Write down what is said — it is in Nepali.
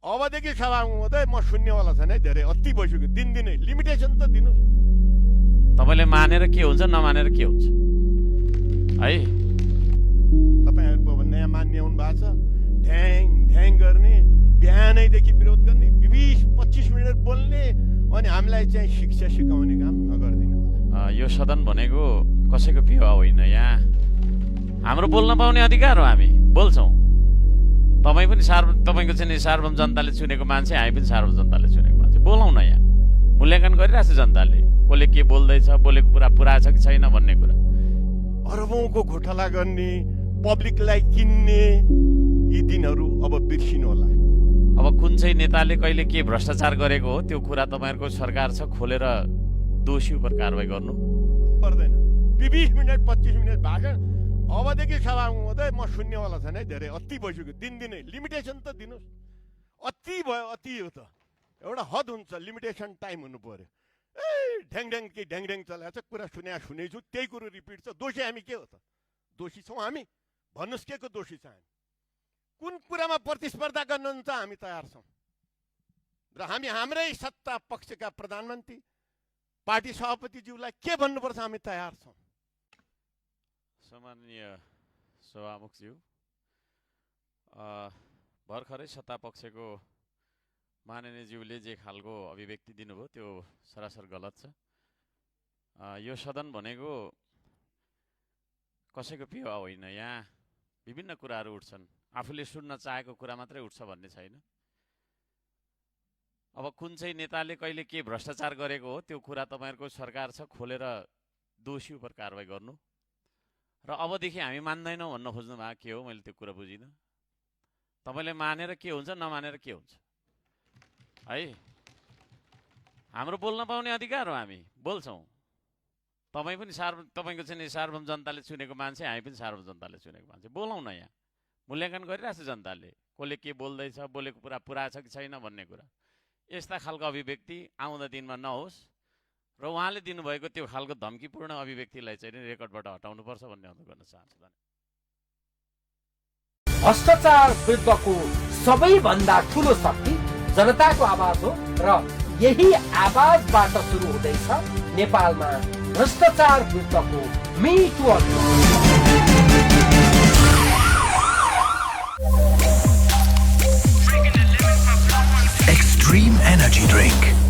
अबदेखि सभामुख महोदय म सुन्नेवाला छैन है, धेरै अति भइसक्यो। दिनदिनै लिमिटेसन त दिनुहोस्। तपाईँले मानेर के हुन्छ नमानेर के हुन्छ है? तपाईँहरूको नयाँ मान्ने हुनु भएको छ, ढ्याङ ढ्याङ गर्ने, बिहानैदेखि विरोध गर्ने, 20-25 मिनट बोल्ने, अनि हामीलाई चाहिँ शिक्षा सिकाउने काम नगरिदिनु होला। यो सदन भनेको कसैको पिवा होइन। यहाँ हाम्रो बोल्न पाउने अधिकार हो, हामी बोल्छौँ। तपाईँ पनि तपाईँको चाहिँ सार्वभौम जनताले चुनेको मान्छे, हामी पनि सार्वभौम जनताले चुनेको मान्छे। बोलौँ न, यहाँ मूल्याङ्कन गरिरहेछ जनताले, कसले के बोल्दैछ, बोलेको कुरा पुरा छ कि छैन भन्ने कुरा। अरबौँको घोटाला गर्ने, पब्लिकलाई किन्ने यी दिनहरू अब बिर्सिनु होला। अब कुन चाहिँ नेताले कहिले के भ्रष्टाचार गरेको हो त्यो कुरा तपाईँहरूको सरकार छ, खोलेर दोषी उपर कारवाही गर्नु पर्दैन। 20 मिनट 25 मिनट भाषण, अबदेखि सभामुख महोदय म सुन्नेवाला छैन है, धेरै अति भइसक्यो। दिनदिनै लिमिटेसन त दिनुहोस्। अति भयो, अति हो त, एउटा हद हुन्छ, लिमिटेसन टाइम हुनु पर्यो। ढ्याङ ढ्याङ के ढ्याङ ढ्याङ चलाएको छ, कुरा सुनेछु, त्यही कुरो रिपिट छ। दोषी हामी के हो त? दोषी छौँ हामी? भन्नुहोस् के को दोषी छ हामी? कुन कुरामा प्रतिस्पर्धा गर्नुहुन्छ हामी तयार छौँ। र हामी हाम्रै सत्ता पक्षका प्रधानमन्त्री पार्टी सभापतिज्यूलाई के भन्नुपर्छ हामी तयार छौँ। सम्माननीय सभामुखज्यू, भर्खरै सत्ता पक्षको माननीयज्यूले जे खालको अभिव्यक्ति दिनुभयो त्यो सरासर गलत छ। यो सदन भनेको कसैको पिवा होइन। यहाँ विभिन्न कुराहरू उठ्छन्, आफूले सुन्न चाहेको कुरा मात्रै उठ्छ भन्ने छैन। अब कुन चाहिँ नेताले कहिले के भ्रष्टाचार गरेको हो त्यो कुरा तपाईँहरूको सरकार छ, खोलेर दोषी उपर कारवाही गर्नु। र अबदेखि हामी मान्दैनौँ भन्न खोज्नु भएको के हो, मैले त्यो कुरा बुझिनँ। तपाईँले मानेर के हुन्छ नमानेर के हुन्छ है? हाम्रो बोल्न पाउने अधिकार हो, हामी बोल्छौँ। तपाईँ पनि तपाईँको चाहिँ सार्वभौम जनताले चुनेको मान्छे, हामी पनि सार्वभौम जनताले चुनेको मान्छे। बोलौँ न, यहाँ मूल्याङ्कन गरिरहेछ जनताले, कसले के बोल्दैछ, बोलेको कुरा पुरा छ कि छैन भन्ने कुरा। यस्ता खालको अभिव्यक्ति आउँदा दिनमा नहोस् र उहाँले दिनुभएको त्यो खालको धम्कीपूर्ण अभिव्यक्तिलाई चाहिँ रेकर्डबाट हटाउनुपर्छ भन्ने अनुरोध गर्न चाहन्छु। भ्रष्टाचार विरुद्धको सबैभन्दा ठुलो शक्ति जनताको आवाज हो र यही आवाजबाट सुरु हुँदैछ नेपालमा भ्रष्टाचार विरुद्धको मी टू अभियान। Extreme Energy Drink.